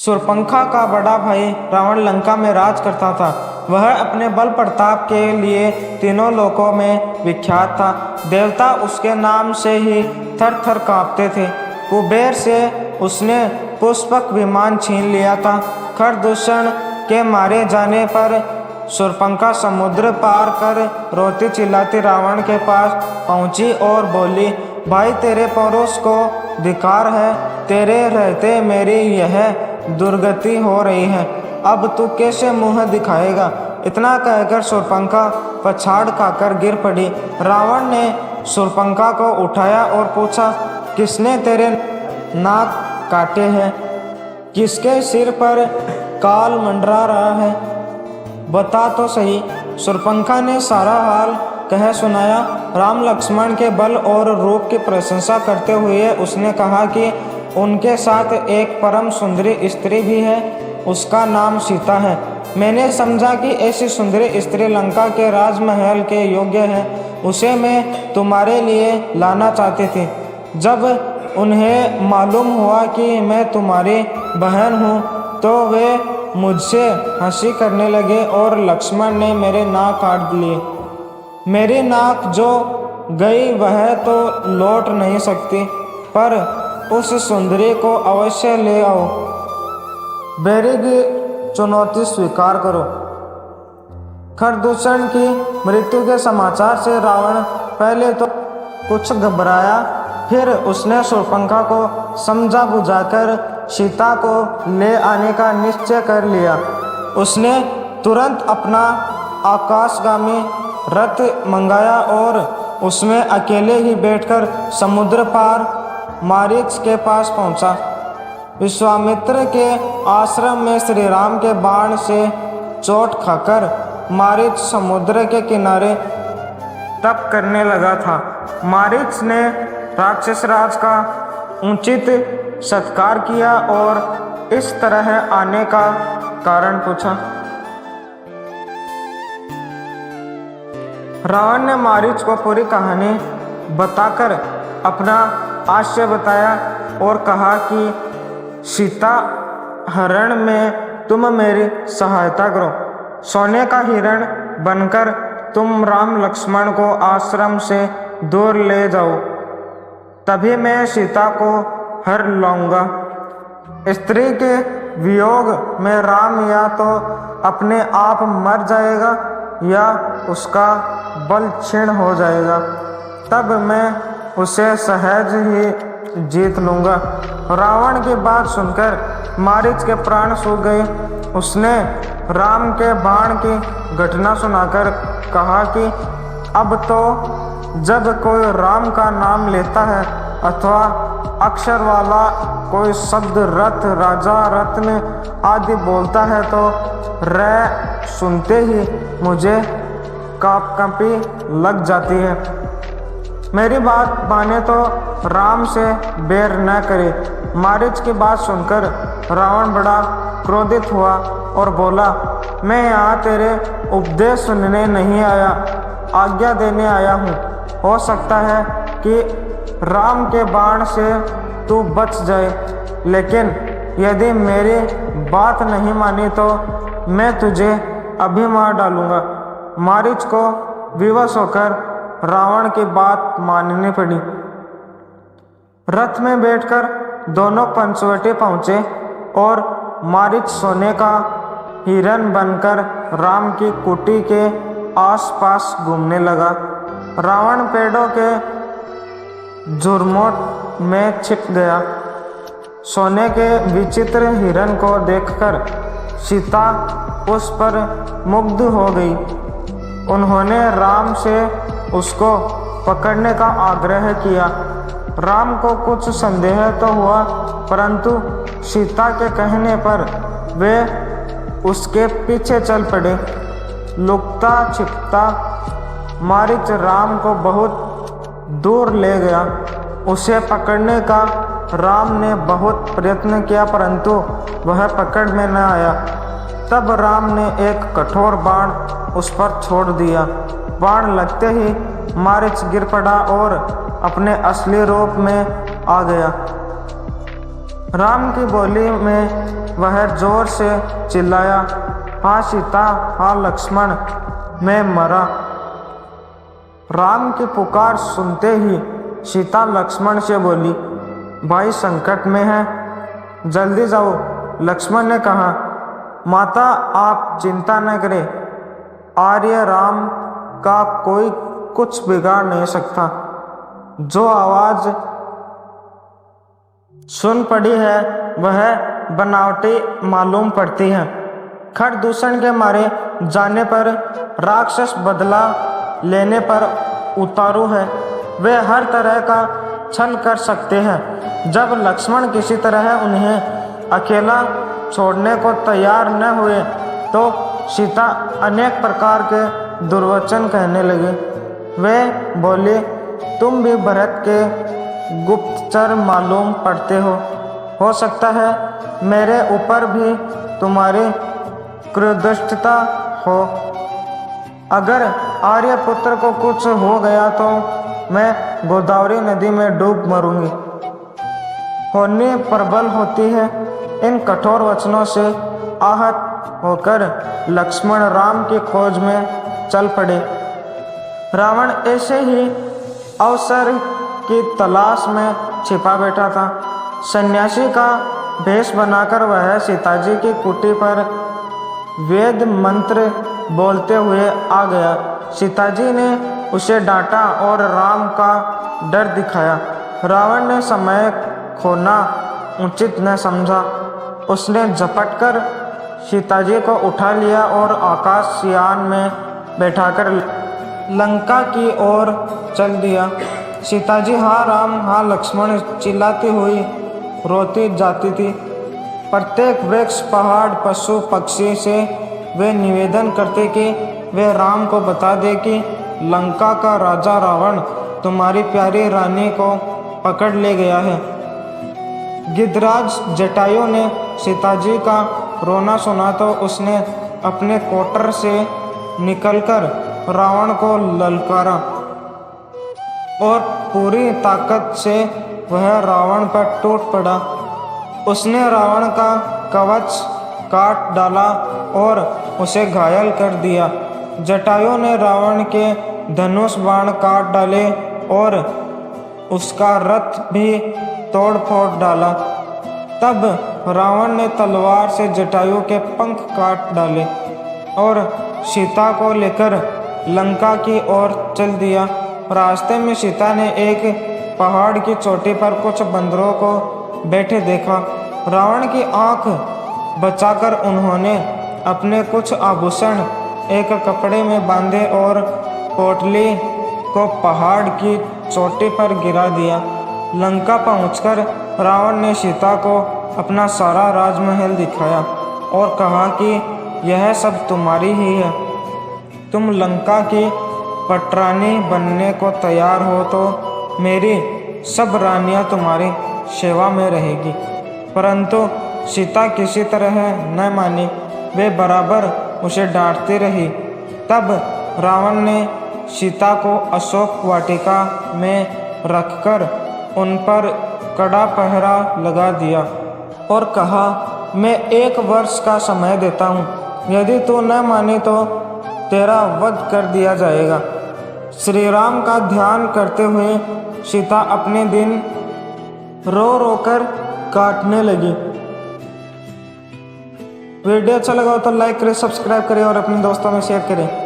शूर्पणखा का बड़ा भाई रावण लंका में राज करता था। वह अपने बल प्रताप के लिए तीनों लोकों में विख्यात था। देवता उसके नाम से ही थर थर कांपते थे। कुबेर से उसने पुष्पक विमान छीन लिया था। खरदूषण के मारे जाने पर शूर्पणखा समुद्र पार कर रोती चिल्लाती रावण के पास पहुंची और बोली, भाई तेरे पौरुष को धिक्कार है, तेरे रहते मेरी यह दुर्गति हो रही है। अब तू कैसे मुंह दिखाएगा? इतना कहकर शूर्पणखा पछाड़ खाकर गिर पड़ी। रावण ने शूर्पणखा को उठाया और पूछा, किसने तेरे नाक काटे हैं? किसके सिर पर काल मंडरा रहा है? बता तो सही। शूर्पणखा ने सारा हाल कह सुनाया। राम लक्ष्मण के बल और रूप की प्रशंसा करते हुए उसने कहा कि उनके साथ एक परम सुंदरी स्त्री भी है, उसका नाम सीता है। मैंने समझा कि ऐसी सुंदरी स्त्री लंका के राजमहल के योग्य है, उसे मैं तुम्हारे लिए लाना चाहती थी। जब उन्हें मालूम हुआ कि मैं तुम्हारी बहन हूँ तो वे मुझसे हंसी करने लगे और लक्ष्मण ने मेरे नाक काट लिए। मेरी नाक जो गई वह तो लौट नहीं सकती, पर उस सुंदरी को अवश्य ले आओ। मेरी की चुनौती स्वीकार करो। खरदूषण की मृत्यु के समाचार से रावण पहले तो कुछ घबराया, फिर उसने शूर्पणखा को समझा बुझाकर सीता को ले आने का निश्चय कर लिया। उसने तुरंत अपना आकाशगामी रथ मंगाया और उसमें अकेले ही बैठकर समुद्र पार मारीच के पास पहुंचा। विश्वामित्र के आश्रम में श्री राम के बाण से चोट खाकर मारीच समुद्र के किनारे तप करने लगा था। मारीच ने राक्षस राज का उचित सत्कार किया और इस तरह आने का कारण पूछा। रावण ने मारीच को पूरी कहानी बताकर अपना आशय बताया और कहा कि सीता हरण में तुम मेरी सहायता करो। सोने का हिरण बनकर तुम राम लक्ष्मण को आश्रम से दूर ले जाओ, तभी मैं सीता को हर लाऊंगा। स्त्री के वियोग में राम या तो अपने आप मर जाएगा या उसका बल क्षीण हो जाएगा, तब मैं उसे सहज ही जीत लूंगा। रावण की बात सुनकर मारीच के प्राण सूख गए। उसने राम के बाण की घटना सुनाकर कहा कि अब तो जब कोई राम का नाम लेता है अथवा अक्षर वाला कोई शब्द रथ, राजा, रत्न आदि बोलता है तो रै सुनते ही मुझे कांपी लग जाती है। मेरी बात माने तो राम से बैर न करे। मारीच की बात सुनकर रावण बड़ा क्रोधित हुआ और बोला, मैं यहाँ तेरे उपदेश सुनने नहीं आया, आज्ञा देने आया हूँ। हो सकता है कि राम के बाण से तू बच जाए, लेकिन यदि मेरी बात नहीं मानी तो मैं तुझे अभी मार डालूंगा। मारीच को विवश होकर रावण की बात माननी पड़ी। रथ में बैठकर दोनों पंचवटी पहुँचे और मारीच सोने का हिरण बनकर राम की कुटी के आसपास घूमने लगा। रावण पेड़ों के झुरमुट में छिप गया। सोने के विचित्र हिरण को देखकर सीता उस पर मुग्ध हो गई। उन्होंने राम से उसको पकड़ने का आग्रह किया। राम को कुछ संदेह तो हुआ, परंतु सीता के कहने पर वे उसके पीछे चल पड़े। लुकता छिपता मारीच राम को बहुत दूर ले गया। उसे पकड़ने का राम ने बहुत प्रयत्न किया, परंतु वह पकड़ में न आया। तब राम ने एक कठोर बाण उस पर छोड़ दिया। बाण लगते ही मारीच गिर पड़ा और अपने असली रूप में आ गया। राम की बोली में वह जोर से चिल्लाया, हाँ सीता, हाँ लक्ष्मण, मैं मरा। राम की पुकार सुनते ही सीता लक्ष्मण से बोली, भाई संकट में है, जल्दी जाओ। लक्ष्मण ने कहा, माता आप चिंता न करें, आर्य राम का कोई कुछ बिगाड़ नहीं सकता। जो आवाज सुन पड़ी है वह बनावटी मालूम पड़ती है। खरदूषण के मारे जाने पर राक्षस बदला लेने पर उतारू है, वे हर तरह का छल कर सकते हैं। जब लक्ष्मण किसी तरह उन्हें अकेला छोड़ने को तैयार न हुए तो सीता अनेक प्रकार के दुर्वचन कहने लगी। वे बोली, तुम भी भरत के गुप्तचर मालूम पड़ते हो सकता है मेरे ऊपर भी तुम्हारी क्रोधता हो। अगर आर्यपुत्र को कुछ हो गया तो मैं गोदावरी नदी में डूब मरूंगी। होनी प्रबल होती है। इन कठोर वचनों से आहत होकर लक्ष्मण राम की खोज में चल पड़े। रावण ऐसे ही अवसर की तलाश में छिपा बैठा था। सन्यासी का भेष बनाकर वह सीताजी की कुटी पर वेद मंत्र बोलते हुए आ गया। सीताजी ने उसे डांटा और राम का डर दिखाया। रावण ने समय खोना उचित न समझा। उसने झपटकर सीताजी को उठा लिया और आकाशयान में बैठाकर लंका की ओर चल दिया। सीताजी हाँ राम हाँ लक्ष्मण चिल्लाती हुई रोती जाती थी। प्रत्येक वृक्ष, पहाड़, पशु पक्षी से वे निवेदन करते कि वे राम को बता दे कि लंका का राजा रावण तुम्हारी प्यारी रानी को पकड़ ले गया है। गिद्धराज जटायु ने सीताजी का रोना सुना तो उसने अपने कोटर से निकलकर रावण को ललकारा और पूरी ताकत से वह रावण पर टूट पड़ा। उसने रावण का कवच काट डाला और उसे घायल कर दिया। जटायु ने रावण के धनुष बाण काट डाले और उसका रथ भी तोड़ फोड़ डाला। तब रावण ने तलवार से जटायु के पंख काट डाले और सीता को लेकर लंका की ओर चल दिया। रास्ते में सीता ने एक पहाड़ की चोटी पर कुछ बंदरों को बैठे देखा। रावण की आंख बचाकर उन्होंने अपने कुछ आभूषण एक कपड़े में बांधे और पोटली को पहाड़ की चोटी पर गिरा दिया। लंका पहुंचकर रावण ने सीता को अपना सारा राजमहल दिखाया और कहा कि यह सब तुम्हारी ही है। तुम लंका की पटरानी बनने को तैयार हो तो मेरी सब रानियां तुम्हारी सेवा में रहेगी। परंतु सीता किसी तरह न मानी, वे बराबर उसे डांटती रही। तब रावण ने सीता को अशोक वाटिका में रखकर उन पर कड़ा पहरा लगा दिया और कहा, मैं 1 वर्ष का समय देता हूँ, यदि तू न माने तो तेरा वध कर दिया जाएगा। श्री राम का ध्यान करते हुए सीता अपने दिन रो रो कर काटने लगी। वीडियो अच्छा लगा हो तो लाइक करें, सब्सक्राइब करें और अपने दोस्तों में शेयर करें।